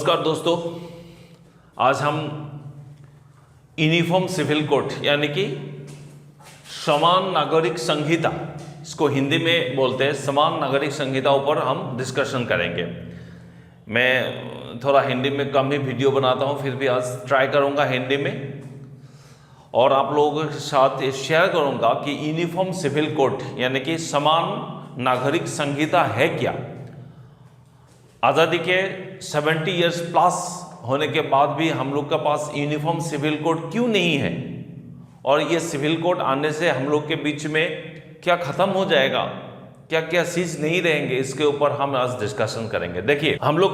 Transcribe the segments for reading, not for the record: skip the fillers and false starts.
नमस्कार दोस्तों, आज हम यूनिफॉर्म सिविल कोड यानी कि समान नागरिक संहिता, इसको हिंदी में बोलते हैं समान नागरिक संहिता, ऊपर हम डिस्कशन करेंगे। मैं थोड़ा हिंदी में कम ही वीडियो बनाता हूँ, फिर भी आज ट्राई करूँगा हिंदी में और आप लोगों के साथ ये शेयर करूँगा कि यूनिफॉर्म सिविल कोड यानी कि समान नागरिक संहिता है क्या। आज़ादी के 70 इयर्स प्लस होने के बाद भी हम लोग के पास यूनिफॉर्म सिविल कोड क्यों नहीं है, और ये सिविल कोड आने से हम लोग के बीच में क्या ख़त्म हो जाएगा, क्या क्या चीज़ नहीं रहेंगे, इसके ऊपर हम आज डिस्कशन करेंगे। देखिए, हम लोग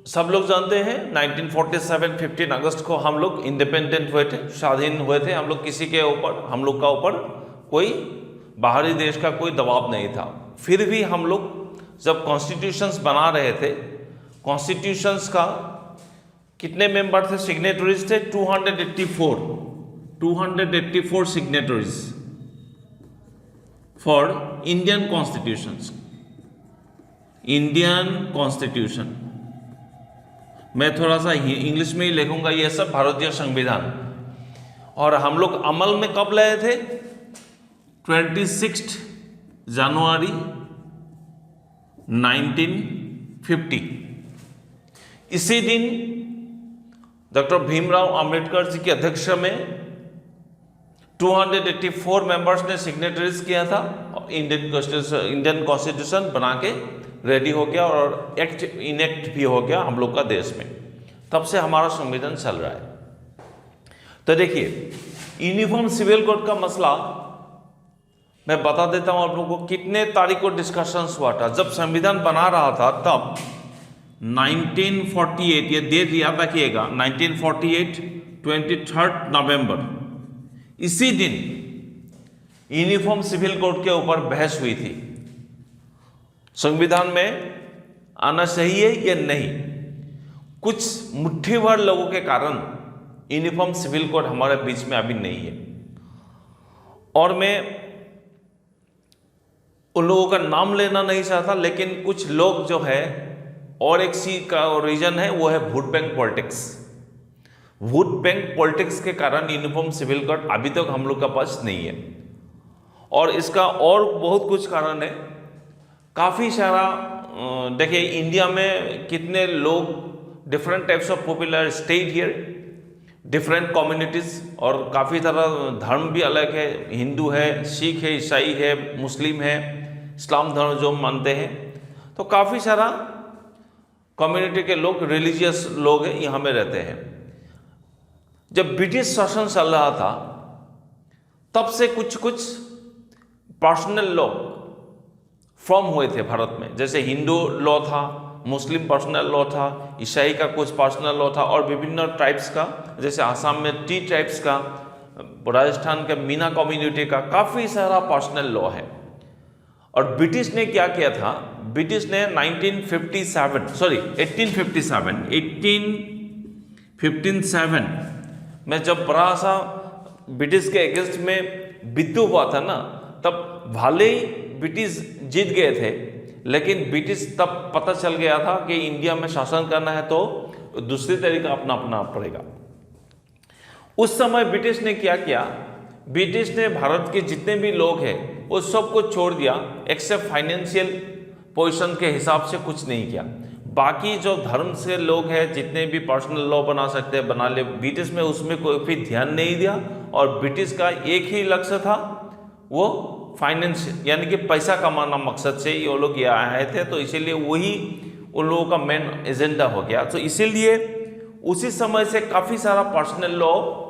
सब लोग जानते हैं 1947 15 अगस्त को हम लोग इंडिपेंडेंट हुए थे, स्वाधीन हुए थे। हम लोग किसी के ऊपर, हम लोग का ऊपर कोई बाहरी देश का कोई दबाव नहीं था। फिर भी हम लोग जब कॉन्स्टिट्यूशंस बना रहे थे, कॉन्स्टिट्यूशंस का कितने मेंबर थे, सिग्नेटरीज थे 284 signatories for Indian constitutions. Indian constitution मैं थोड़ा सा इंग्लिश में ही लिखूंगा, ये सब भारतीय संविधान। और हम लोग अमल में कब लाए थे? 26 जनवरी 1950। इसी दिन डॉक्टर भीमराव अंबेडकर जी की अध्यक्षता में 284 मेंबर्स ने सिग्नेटरीज किया था और इंडियन कॉन्स्टिट्यूशन बना के रेडी हो गया और एक्ट इनेक्ट भी हो गया हम लोग का देश में। तब से हमारा संविधान चल रहा है। तो देखिए, यूनिफॉर्म सिविल कोड का मसला मैं बता देता हूं आप लोगों को। कितने तारीख को डिस्कशंस हुआ था? जब संविधान बना रहा था तब 1948, ये डेट याद रखिएगा, 1948 23 नवंबर, इसी दिन यूनिफॉर्म सिविल कोड के ऊपर बहस हुई थी। संविधान में आना सही है या नहीं। कुछ मुट्ठी भर लोगों के कारण यूनिफॉर्म सिविल कोड हमारे बीच में अभी नहीं है। और मैं उन लोगों का नाम लेना नहीं चाहता, लेकिन कुछ लोग जो है, और एक सी का रीजन है, वो है vote bank politics. Vote bank politics के कारण यूनिफॉर्म सिविल कोड अभी तक हम लोग का पास नहीं है। और इसका और बहुत कुछ कारण है, काफ़ी सारा। देखिए, इंडिया में कितने लोग, different types of popular state here, different communities, और काफ़ी तरह धर्म भी अलग है। हिंदू है, सिख है, ईसाई है, मुस्लिम है, इस्लाम धर्म जो मानते हैं। तो काफ़ी सारा कम्युनिटी के लोग, रिलीजियस लोग हैं, यहाँ में रहते हैं। जब ब्रिटिश शासन चल रहा था तब से कुछ कुछ पर्सनल लॉ फॉर्म हुए थे भारत में। जैसे हिंदू लॉ था, मुस्लिम पर्सनल लॉ था, ईसाई का कुछ पर्सनल लॉ था, और विभिन्न ट्राइब्स का, जैसे आसाम में टी ट्राइब्स का, राजस्थान के मीना कम्युनिटी का काफ़ी सारा पर्सनल लॉ है। और ब्रिटिश ने क्या किया था? ब्रिटिश ने 1857 में जब बड़ा सा ब्रिटिश के अगेंस्ट में विद्रोह हुआ था ना, तब भले ही ब्रिटिश जीत गए थे, लेकिन ब्रिटिश तब पता चल गया था कि इंडिया में शासन करना है तो दूसरी तरीका अपना पड़ेगा। उस समय ब्रिटिश ने क्या किया? ब्रिटिश ने भारत के जितने भी लोग हैं वो सबको छोड़ दिया, एक्सेप्ट फाइनेंशियल पोजीशन के हिसाब से कुछ नहीं किया। बाकी जो धर्म से लोग हैं, जितने भी पर्सनल लॉ बना सकते हैं बना ले। ब्रिटिश में उसमें कोई भी ध्यान नहीं दिया, और ब्रिटिश का एक ही लक्ष्य था, वो फाइनेंस यानी कि पैसा कमाना मकसद से ये लोग ये आए थे। तो इसीलिए वही उन लोगों का मेन एजेंडा हो गया। तो इसीलिए उसी समय से काफ़ी सारा पर्सनल लॉ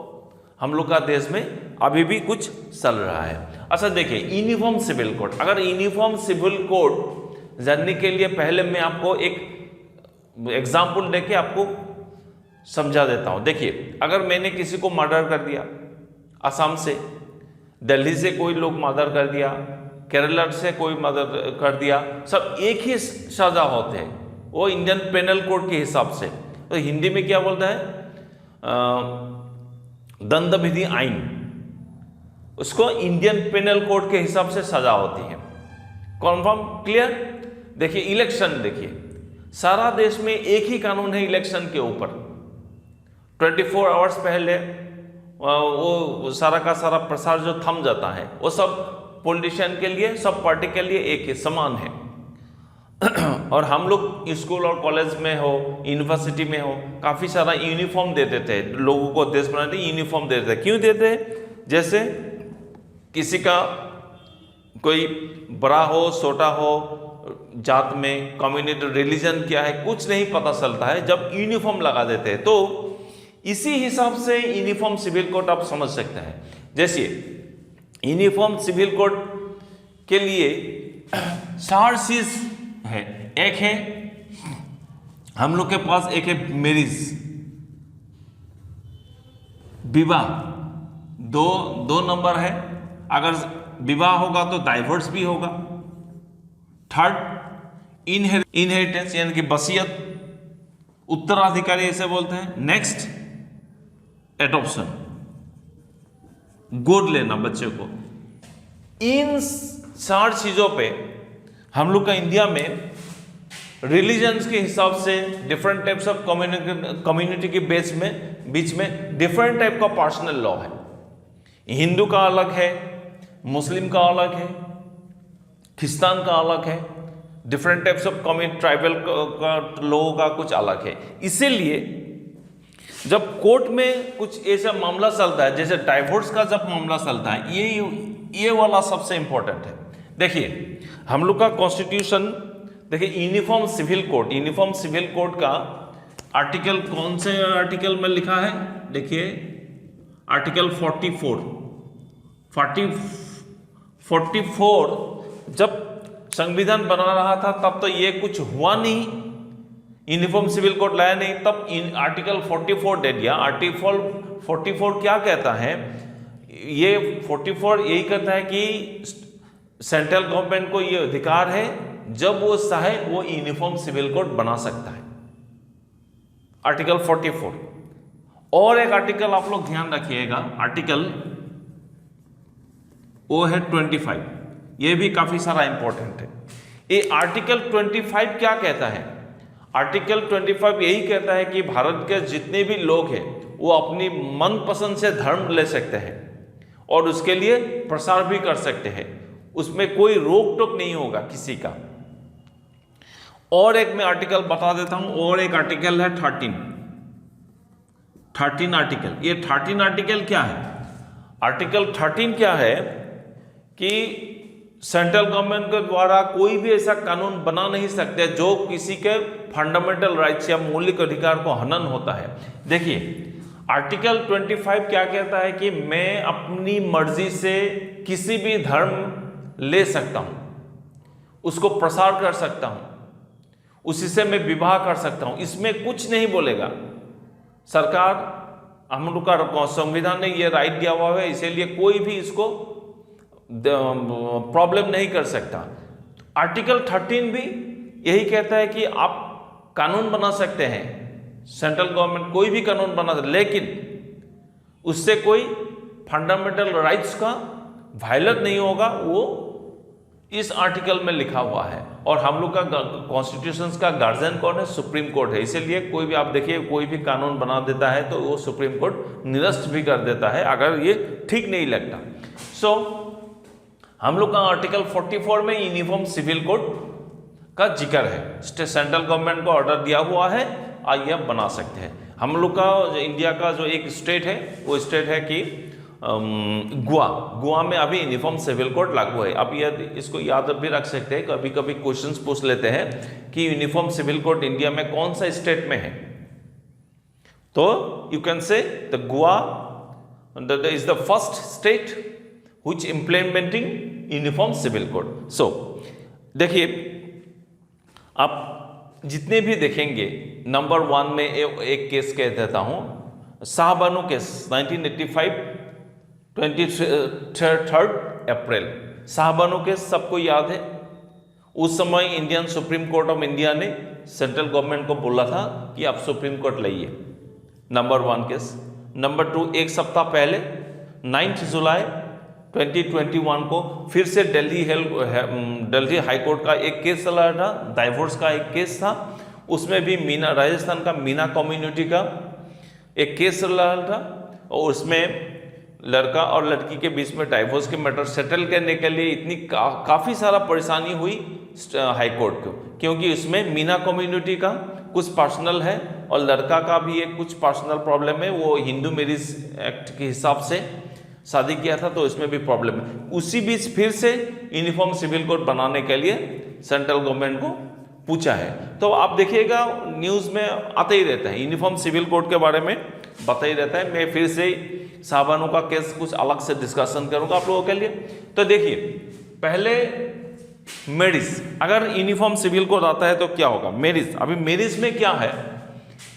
हम लोग का देश में अभी भी कुछ चल रहा है। अच्छा देखिए, यूनिफॉर्म सिविल कोड, अगर यूनिफॉर्म सिविल कोड जानने के लिए पहले मैं आपको एक एग्जाम्पल देके आपको समझा देता हूँ। देखिए, अगर मैंने किसी को मर्डर कर दिया, असम से, दिल्ली से कोई लोग मर्डर कर दिया, केरला से कोई मर्डर कर दिया, सब एक ही सजा होते हैं, वो इंडियन पेनल कोड के हिसाब से। तो हिंदी में क्या बोलता है? दंड विधि आइन, उसको इंडियन पेनल कोड के हिसाब से सजा होती है। Confirm, clear? देखिए, इलेक्शन देखिए, सारा देश में एक ही कानून है इलेक्शन के ऊपर। 24 आवर्स पहले वो सारा का सारा प्रसार जो थम जाता है, वो सब पॉलिटिशियन के लिए, सब पार्टी के लिए एक ही समान है। और हम लोग स्कूल और कॉलेज में हो, यूनिवर्सिटी में हो, काफ़ी सारा यूनिफॉर्म दे देते हैं लोगों को, देश बनाने यूनिफॉर्म दे देते हैं। क्यों देते हैं? जैसे किसी का कोई बड़ा हो छोटा हो, जात में, कम्युनिटी, रिलीजन क्या है, कुछ नहीं पता चलता है जब यूनिफॉर्म लगा देते हैं। तो इसी हिसाब से यूनिफॉर्म सिविल कोड आप समझ सकते हैं। जैसे यूनिफॉर्म सिविल कोड के लिए 4 चीज है। एक है हम लोग के पास, एक है मैरिज, विवाह, दो नंबर है। अगर विवाह होगा तो डाइवोर्स भी होगा। थर्ड इनहेरिटेंस यानी कि वसीयत, उत्तराधिकारी ऐसे बोलते हैं। नेक्स्ट एडॉप्शन, गोद लेना बच्चे को। इन 4 चीजों पे हम लोग का इंडिया में रिलीजन्स के हिसाब से डिफरेंट टाइप्स ऑफ कम्युनिटी के बीच में डिफरेंट टाइप का पर्सनल लॉ है। हिंदू का अलग है, मुस्लिम का अलग है, क्रिस्तान का अलग है, different types of community, tribal का लोगों का कुछ अलग है। इसीलिए जब कोर्ट में कुछ ऐसा मामला चलता है, जैसे डाइवोर्स का जब मामला चलता है, ये वाला सबसे इंपॉर्टेंट है। देखिए हम लोग का कॉन्स्टिट्यूशन, देखिए यूनिफॉर्म सिविल कोड का आर्टिकल, कौन से आर्टिकल में लिखा है? देखिए आर्टिकल 44 जब संविधान बना रहा था तब तो ये कुछ हुआ नहीं, यूनिफॉर्म सिविल कोड लाया नहीं, तब आर्टिकल 44 दे दिया। आर्टिकल 44 क्या कहता है? ये 44 यही कहता है कि सेंट्रल गवर्नमेंट को ये अधिकार है, जब वो चाहे वो यूनिफॉर्म सिविल कोड बना सकता है। आर्टिकल 44। और एक आर्टिकल आप लोग ध्यान रखिएगा, आर्टिकल वो है 25। ये भी काफी सारा इंपॉर्टेंट है। ये आर्टिकल 25 क्या कहता है? आर्टिकल 25 यही कहता है कि भारत के जितने भी लोग हैं वो अपनी मनपसंद से धर्म ले सकते हैं और उसके लिए प्रसार भी कर सकते हैं, उसमें कोई रोक टोक नहीं होगा किसी का। और एक मैं आर्टिकल बता देता हूं, और एक आर्टिकल है 13 आर्टिकल। ये 13 आर्टिकल क्या है? आर्टिकल 13 क्या है कि सेंट्रल गवर्नमेंट के द्वारा कोई भी ऐसा कानून बना नहीं सकते जो किसी के फंडामेंटल राइट्स या मौलिक अधिकार को हनन होता है। देखिए आर्टिकल 25 क्या कहता है कि मैं अपनी मर्जी से किसी भी धर्म ले सकता हूं, उसको प्रसार कर सकता हूं, उसी से मैं विवाह कर सकता हूं, इसमें कुछ नहीं बोलेगा सरकार। हम लोग का संविधान ने ये राइट दिया हुआ है, इसीलिए कोई भी इसको प्रॉब्लम नहीं कर सकता। आर्टिकल 13 भी यही कहता है कि आप कानून बना सकते हैं, सेंट्रल गवर्नमेंट कोई भी कानून बना सकते, लेकिन उससे कोई फंडामेंटल राइट्स का वायलेट नहीं होगा, वो इस आर्टिकल में लिखा हुआ है। और हम लोग का कॉन्स्टिट्यूशन का गार्जियन कौन है? सुप्रीम कोर्ट है। इसीलिए कोई भी आप देखिए, कोई भी कानून बना देता है तो वो सुप्रीम कोर्ट निरस्त भी कर देता है अगर ये ठीक नहीं लगता। सो हम लोग का आर्टिकल 44 में यूनिफॉर्म सिविल कोड का जिक्र है। सेंट्रल गवर्नमेंट को ऑर्डर दिया हुआ है और यह बना सकते हैं। हम लोग का इंडिया का जो एक स्टेट है, वो स्टेट है कि गोवा में अभी यूनिफॉर्म सिविल कोड लागू है। अब ये इसको याद भी रख सकते हैं, कभी कभी क्वेश्चंस पूछ लेते हैं कि यूनिफॉर्म सिविल कोड इंडिया में कौन सा स्टेट में है, तो you can say the Goa is the first state which implementing uniform civil code. So देखिए आप जितने भी देखेंगे, नंबर 1 में एक केस कह देता हूं, शाहबानो केस 1985 23 अप्रैल। शाहबानो केस सबको याद है। उस समय Indian supreme court of India ने सेंट्रल गवर्नमेंट को बोला था कि आप सुप्रीम कोर्ट लाइए। Number 1 case. नंबर 2, एक सप्ताह पहले 9 जुलाई 2021 को फिर से दिल्ली हाई कोर्ट का एक केस चला था, डाइवोर्स का एक केस था। उसमें भी मीना, राजस्थान का मीना कम्युनिटी का एक केस चल रहा था और उसमें लड़का और लड़की के बीच में डाइवोर्स के मैटर सेटल करने के लिए इतनी काफ़ी सारा परेशानी हुई हाई कोर्ट को, क्योंकि उसमें मीना कम्युनिटी का कुछ पर्सनल है और लड़का का भी एक कुछ पर्सनल प्रॉब्लम है। वो हिंदू मैरिज एक्ट के हिसाब से शादी किया था, तो इसमें भी प्रॉब्लम है। उसी बीच फिर से यूनिफॉर्म सिविल कोड बनाने के लिए सेंट्रल गवर्नमेंट को पूछा है। तो आप देखिएगा न्यूज़ में आते ही रहता है, यूनिफॉर्म सिविल कोड के बारे में बता ही रहता है। मैं फिर से साहबानों का केस कुछ अलग से डिस्कशन करूंगा आप लोगों के लिए। तो देखिए, पहले मैरिज, अगर यूनिफॉर्म सिविल कोड आता है तो क्या होगा। मैरिज, अभी मैरिज में क्या है,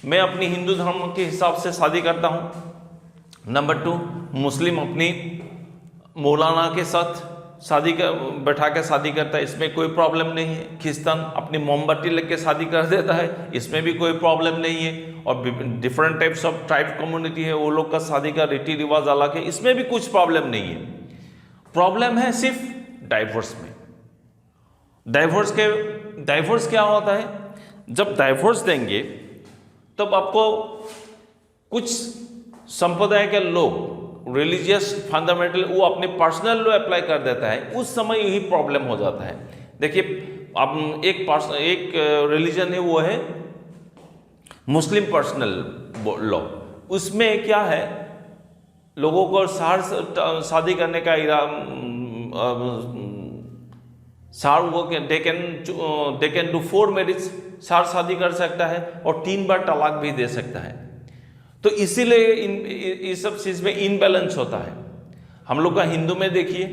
मैं अपनी हिंदू धर्म के हिसाब से शादी करता हूं। नंबर 2, मुस्लिम अपनी मौलाना के साथ शादी कर बैठा के शादी करता है, इसमें कोई प्रॉब्लम नहीं है। क्रिश्चियन अपनी मोमबत्ती लेके शादी कर देता है, इसमें भी कोई प्रॉब्लम नहीं है। और different types of tribe community है, वो लोग का शादी का रीति रिवाज अलग है, इसमें भी कुछ प्रॉब्लम नहीं है। प्रॉब्लम है सिर्फ डाइवोर्स में। डाइवोर्स क्या होता है, जब डाइवोर्स देंगे तब आपको कुछ संप्रदाय के लोग, रिलीजियस फंडामेंटल, वो अपने पर्सनल लॉ अप्लाई कर देता है, उस समय यही प्रॉब्लम हो जाता है। देखिए, अब एक रिलीजन है, वो है मुस्लिम पर्सनल लॉ। उसमें क्या है, लोगों को शादी करने का वो दे कैन डू 4 मैरिज, शादी कर सकता है और 3 बार तलाक भी दे सकता है। तो इसीलिए इस सब चीज़ में इनबैलेंस होता है। हम लोग का हिंदू में देखिए,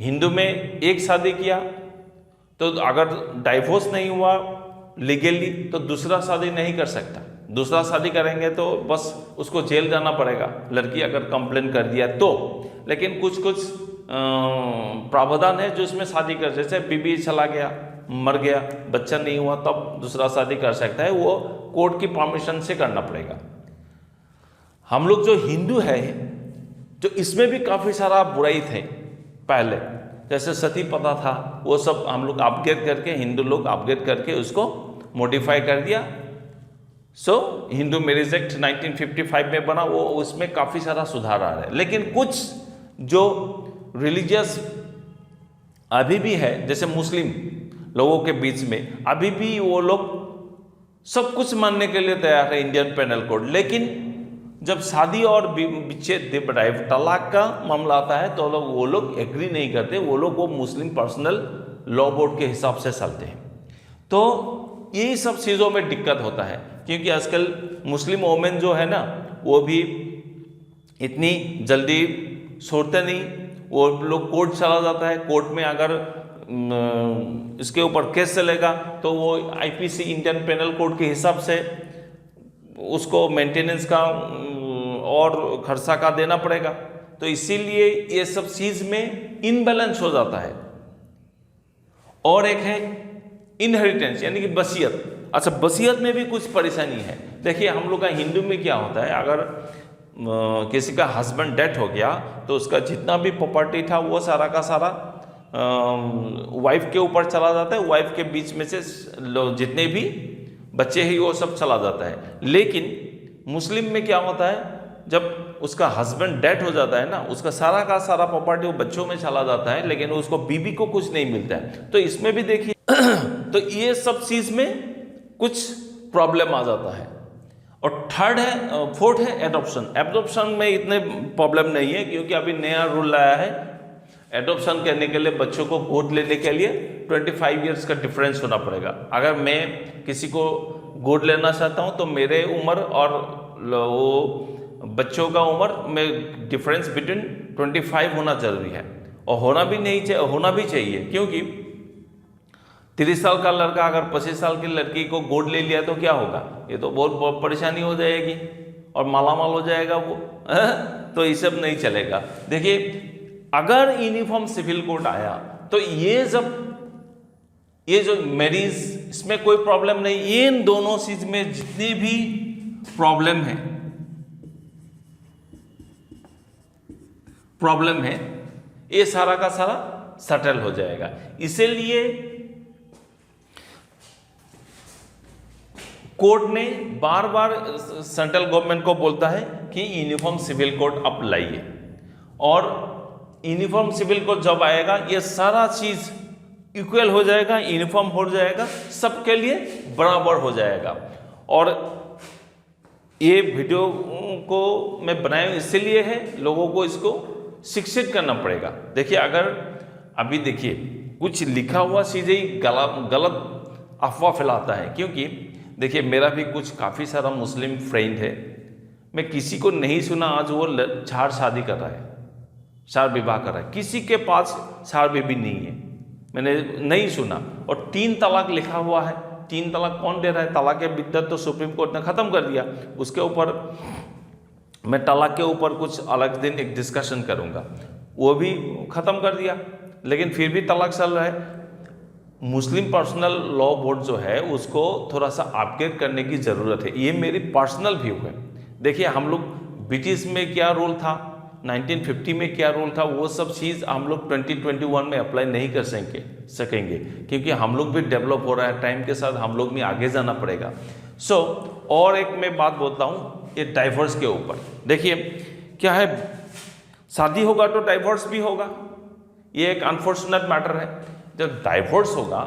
हिंदू में एक शादी किया तो अगर डाइवोर्स नहीं हुआ लीगली तो दूसरा शादी नहीं कर सकता। दूसरा शादी करेंगे तो बस उसको जेल जाना पड़ेगा, लड़की अगर कंप्लेन कर दिया तो। लेकिन कुछ प्रावधान है जो इसमें शादी कर, जैसे बीबी चला गया, मर गया, बच्चा नहीं हुआ, तब दूसरा शादी कर सकता है, वो कोर्ट की परमिशन से करना पड़ेगा। हम लोग जो हिंदू है, जो इसमें भी काफ़ी सारा बुराई थे पहले, जैसे सती प्रथा था, वो सब हम लोग अपग्रेड करके, हिंदू लोग अपग्रेड करके उसको मॉडिफाई कर दिया। हिंदू मैरिज एक्ट 1955 में बना, वो उसमें काफ़ी सारा सुधार आ रहा है। लेकिन कुछ जो रिलीजियस अभी भी है, जैसे मुस्लिम लोगों के बीच में अभी भी वो लोग सब कुछ मानने के लिए तैयार है इंडियन पेनल कोड, लेकिन जब शादी और विच्छेद, तलाक का मामला आता है तो वो लोग एग्री नहीं करते, वो लोग वो मुस्लिम पर्सनल लॉ बोर्ड के हिसाब से चलते हैं। तो यही सब चीज़ों में दिक्कत होता है, क्योंकि आजकल मुस्लिम वोमेन जो है ना, वो भी इतनी जल्दी छोड़ते नहीं, वो लोग कोर्ट चला जाता है। कोर्ट में अगर इसके ऊपर केस चलेगा तो वो आईपीसी, इंडियन पेनल कोड के हिसाब से उसको मेंटेनेंस का और खर्चा का देना पड़ेगा। तो इसीलिए ये सब चीज़ में इनबैलेंस हो जाता है। और एक है इनहेरिटेंस, यानी कि वसीयत। अच्छा, वसीयत में भी कुछ परेशानी है। देखिए, हम लोग का हिंदू में क्या होता है, अगर किसी का हस्बैंड डेथ हो गया तो उसका जितना भी प्रॉपर्टी था वो सारा का सारा वाइफ के ऊपर चला जाता है। वाइफ के बीच में से जितने भी बच्चे ही वो सब चला जाता है। लेकिन मुस्लिम में क्या होता है, जब उसका हस्बैंड डेथ हो जाता है ना, उसका सारा का सारा प्रॉपर्टी वो बच्चों में चला जाता है, लेकिन उसको बीवी को कुछ नहीं मिलता है। तो इसमें भी देखिए तो ये सब चीज़ में कुछ प्रॉब्लम आ जाता है। और फोर्थ है एडॉप्शन। एडॉप्शन में इतने प्रॉब्लम नहीं है, क्योंकि अभी नया रूल लाया है, एडॉप्शन करने के लिए बच्चों को गोद लेने के लिए 25 इयर्स का डिफरेंस होना पड़ेगा। अगर मैं किसी को गोद लेना चाहता हूं तो मेरे उम्र और वो बच्चों का उम्र में डिफरेंस बिटवीन 25 होना जरूरी है, और होना भी चाहिए, क्योंकि 30 साल का लड़का अगर 25 साल की लड़की को गोद ले लिया तो क्या होगा, ये तो बहुत परेशानी हो जाएगी और मालामाल हो जाएगा वो। तो ये सब नहीं चलेगा। देखिए, अगर यूनिफॉर्म सिविल कोड आया तो ये जो मैरिज, इसमें कोई प्रॉब्लम नहीं। इन दोनों चीज में जितने भी प्रॉब्लम है ये सारा का सारा सेटल हो जाएगा। इसीलिए कोर्ट ने बार बार सेंट्रल गवर्नमेंट को बोलता है कि यूनिफॉर्म सिविल कोड आप लाइए, और यूनिफॉर्म सिविल कोड जब आएगा ये सारा चीज़ इक्वल हो जाएगा, यूनिफॉर्म हो जाएगा, सबके लिए बराबर हो जाएगा। और ये वीडियो को मैं बनाया इसलिए है, लोगों को इसको शिक्षित करना पड़ेगा। देखिए, अगर अभी देखिए कुछ लिखा हुआ चीज़ें ही गलत अफवाह फैलाता है, क्योंकि देखिए मेरा भी कुछ काफ़ी सारा मुस्लिम फ्रेंड है, मैं किसी को नहीं सुना आज वो चार शादी कर रहा है, चार विवाह कर रहा है, किसी के पास चार बेबी नहीं है, मैंने नहीं सुना। और 3 तलाक लिखा हुआ है, 3 तलाक कौन दे रहा है? तलाक के बिद्दत तो सुप्रीम कोर्ट ने ख़त्म कर दिया, उसके ऊपर मैं तलाक के ऊपर कुछ अलग दिन एक डिस्कशन करूँगा, वो भी ख़त्म कर दिया, लेकिन फिर भी तलाक चल रहा है। मुस्लिम पर्सनल लॉ बोर्ड जो है उसको थोड़ा सा अपग्रेड करने की ज़रूरत है, ये मेरी पर्सनल व्यू है। देखिए, हम लोग ब्रिटिश में क्या रूल था, 1950 में क्या रूल था, वो सब चीज़ हम लोग 2021 में अप्लाई नहीं कर सकेंगे, क्योंकि हम लोग भी डेवलप हो रहा है, टाइम के साथ हम लोग भी आगे जाना पड़ेगा। और एक मैं बात बोलता हूँ ये डाइवोर्स के ऊपर। देखिए क्या है, शादी होगा तो डाइवोर्स भी होगा, ये एक अनफॉर्चुनेट मैटर है। जब डाइवोर्स होगा,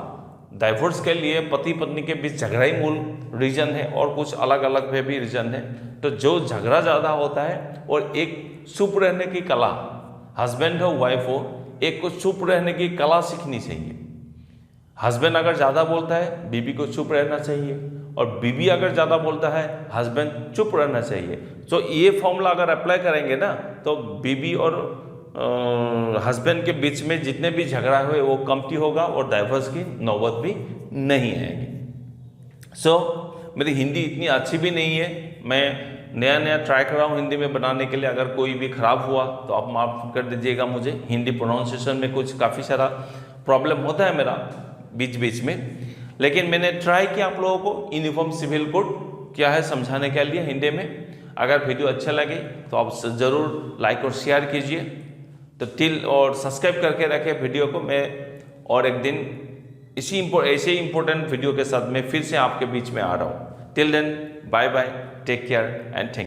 डाइवोर्स के लिए पति पत्नी के बीच झगड़ा ही मूल रीजन है, और कुछ अलग अलग भी रीजन है। तो जो झगड़ा ज़्यादा होता है, और एक चुप रहने की कला, हस्बैंड हो वाइफ हो, एक को चुप रहने की कला सीखनी चाहिए। हस्बैंड अगर ज़्यादा बोलता है, बीबी को चुप रहना चाहिए, और बीबी अगर ज़्यादा बोलता है, हस्बैंड चुप रहना चाहिए। तो ये फॉर्मूला अगर अप्लाई करेंगे ना, तो बीबी और हस्बैंड के बीच में जितने भी झगड़ा हुए वो कमती होगा, और डाइवोर्स की नौबत भी नहीं आएगी। मेरी हिंदी इतनी अच्छी भी नहीं है, मैं नया ट्राई कर रहा हूँ हिंदी में बनाने के लिए। अगर कोई भी ख़राब हुआ तो आप माफ़ कर दीजिएगा मुझे। हिंदी प्रोनाउंसिएशन में कुछ काफ़ी सारा प्रॉब्लम होता है मेरा बीच बीच में, लेकिन मैंने ट्राई किया आप लोगों को यूनिफॉर्म सिविल कोड क्या है समझाने के लिए हिंदी में। अगर वीडियो अच्छा लगे तो आप ज़रूर लाइक और शेयर कीजिए, तो और सब्सक्राइब करके रखें वीडियो को। मैं और एक दिन ऐसे इंपॉर्टेंट वीडियो के साथ मैं फिर से आपके बीच में आ रहा हूँ। Till then, bye bye, take care and thank you.